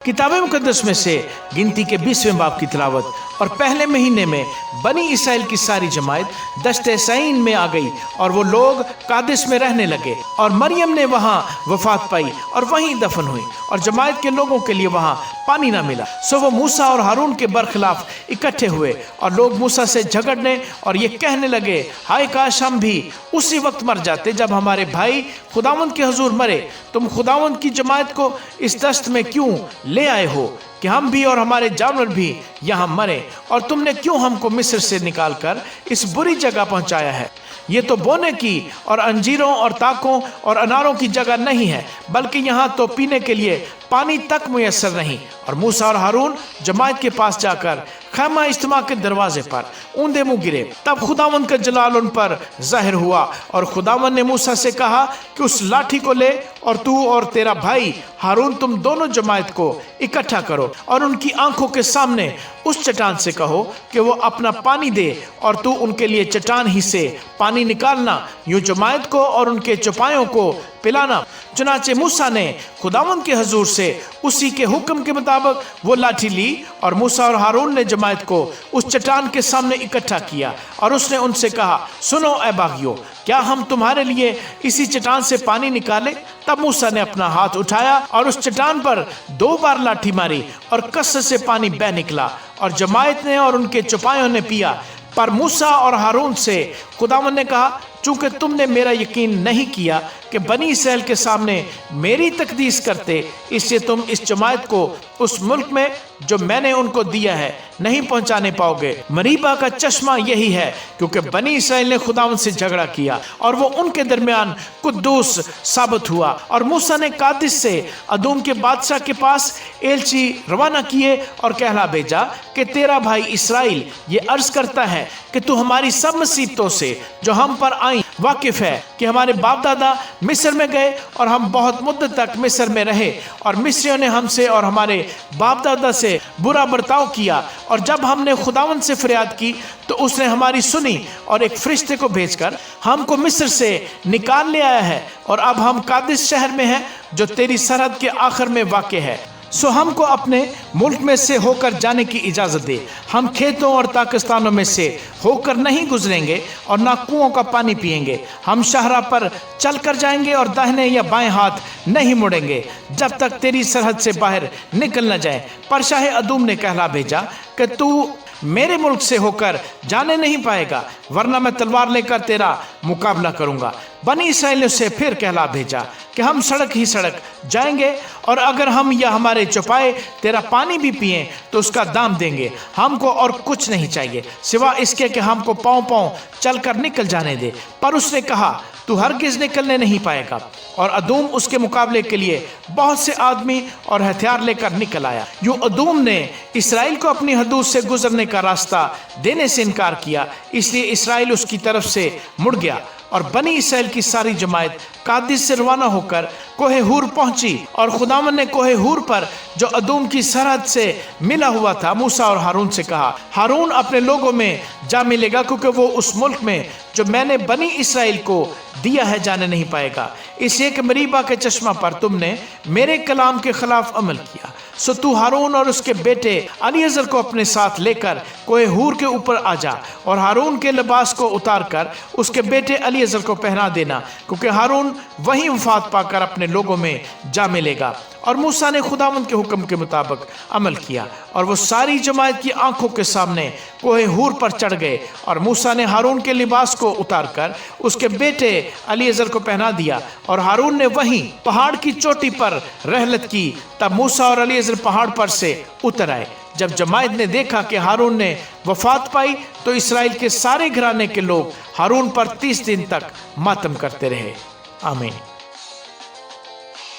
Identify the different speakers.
Speaker 1: किताब मुकद्दस में से गिनती के 20वें बाब की तिलावत। और पहले महीने में बनी इसराइल की सारी जमात दश्त सईन में आ गई और वो लोग कादिश में रहने लगे। और मरियम ने वहाँ वफात पाई और वहीं दफन हुई और जमात के लोगों के लिए वहाँ पानी ना मिला। सो वो मूसा और हारून के बरखिलाफ इकट्ठे हुए और लोग मूसा से झगड़ने और ये कहने लगे, हाय काश हम भी उसी वक्त मर जाते जब हमारे भाई खुदावंद के हुजूर मरे। तुम खुदावंद की जमात को इस दस्त में क्यों ले आए हो कि हम भी और हमारे जानवर भी यहाँ मरे? और तुमने क्यों हमको मिस्र से निकालकर इस बुरी जगह पहुँचाया है? ये तो बोने की और अंजीरों और ताकों और अनारों की जगह नहीं है, बल्कि यहाँ तो पीने के लिए पानी तक मुयस्सर नहीं। और मूसा और हारून जमात के पास जाकर खैमा इज्तिमा के दरवाजे पर ऊंधे मुंह गिरे। तब खुदावंद का जलाल उन पर जाहिर हुआ और खुदावंद ने मूसा से कहा कि उस लाठी को ले और तू और तेरा भाई हारून तुम दोनों जमात को इकट्ठा करो और उनकी आंखों के सामने उस चट्टान से कहो कि वो अपना पानी दे और तू उनके लिए चट्टान ही से पानी निकालना, यूं जमात को और उनके चौपायों को पिलाना। चुनाचे मूसा ने खुदावंद के हजूर से उसी के हुक्म के मुताबिक वो लाठी ली और मूसा और हारून ने जमात को उस चट्टान के सामने इकट्ठा किया और उसने उनसे कहा, सुनो ए बागियों, क्या हम तुम्हारे लिए इसी चट्टान से पानी निकाले? तब मूसा ने अपना हाथ उठाया और उस चट्टान पर 2 बार लाठी मारी और कसरत से पानी बह निकला और जमात ने और उनके चौपायों ने पिया। पर मूसा और हारून से खुदावंद ने कहा, चूंकि तुमने मेरा यकीन नहीं किया कि बनी इसराइल के सामने मेरी तकदीस करते, इससे तुम इस जमात को उस मुल्क में जो मैंने उनको दिया है नहीं पहुंचाने पाओगे। मरीबा का चश्मा यही है, क्योंकि बनी इसराइल ने खुदावंद से झगड़ा किया और वो उनके दरमियान कुद्दूस साबित हुआ। और मूसा ने कादिश से अदूम के बादशाह के पास एलची रवाना किए और कहला भेजा कि तेरा भाई इसराइल ये अर्ज करता है कि तू हमारी सब मुसीबतों से जो हम पर आई वाकिफ है कि हमारे बाप दादा मिस्र में गए और हम बहुत मुद्दत तक मिस्र में रहे और मिस्रियों ने हमसे और हमारे बाप दादा से बुरा बर्ताव किया। और जब हमने खुदावंद से फरियाद की तो उसने हमारी सुनी और एक फरिश्ते को भेजकर हमको मिस्र से निकाल ले आया है। और अब हम कादिश शहर में हैं जो तेरी सरहद के आखिर में वाक़ है। सो हमको अपने मुल्क में से होकर जाने की इजाज़त दे। हम खेतों और ताकिस्तानों में से होकर नहीं गुजरेंगे और ना कुओं का पानी पिएंगे। हम शाहरा पर चल कर जाएंगे और दाहिने या बाएं हाथ नहीं मुड़ेंगे जब तक तेरी सरहद से बाहर निकल न जाए। पर शाह अदूम ने कहला भेजा कि तू मेरे मुल्क से होकर जाने नहीं पाएगा, वरना मैं तलवार लेकर तेरा मुकाबला करूंगा। बनी इसराइल ने उसे फिर कहला भेजा कि हम सड़क ही सड़क जाएंगे और अगर हम या हमारे चौपाए तेरा पानी भी पिएं तो उसका दाम देंगे। हमको और कुछ नहीं चाहिए सिवा इसके कि हमको पाँव पाँव चलकर निकल जाने दे। पर उसने कहा, तू हरगिज निकलने नहीं पाएगा। और अदूम उसके मुकाबले के लिए बहुत से आदमी और हथियार लेकर निकल आया। यूं अदूम ने इसराइल को अपनी हदूद से गुजरने का रास्ता देने से इनकार किया, इसलिए इसराइल उसकी तरफ से मुड़ गया। और बनी इसराइल की सारी जमात कादिश से रवाना होकर कोहे हूर पहुंची। और खुदावंद ने कोहे हूर पर जो अदूम की सरहद से मिला हुआ था मूसा और हारून से कहा, हारून अपने लोगों में जा मिलेगा, क्योंकि वो उस मुल्क में जो मैंने बनी इसराइल को दिया है जाने नहीं पाएगा, इसलिए कि मरीबा के चश्मा पर तुमने मेरे कलाम के खिलाफ अमल किया। सो तू हारून और उसके बेटे अलीअज़र को अपने साथ लेकर कोहे हूर के ऊपर आ जा और हारून के लिबास को उतार कर उसके बेटे अलीअज़र को पहना देना, क्योंकि हारून वहीं वफात पाकर अपने लोगों में जा मिलेगा। और मूसा ने खुदावंद के हुक्म के मुताबिक अमल किया और वो सारी जमात की आंखों के सामने कोहे हूर पर चढ़ गए। और मूसा ने हारून के लिबास को उतार कर उसके बेटे अलीअज़र को पहना दिया और हारून ने वहीं पहाड़ की चोटी पर रहलत की। तब मूसा और अलीअज़र पहाड़ पर से उतर आए। जब जमात ने देखा कि हारून ने वफात पाई तो इसराइल के सारे घराने के लोग हारून पर 30 दिन तक मातम करते रहे। आमीन।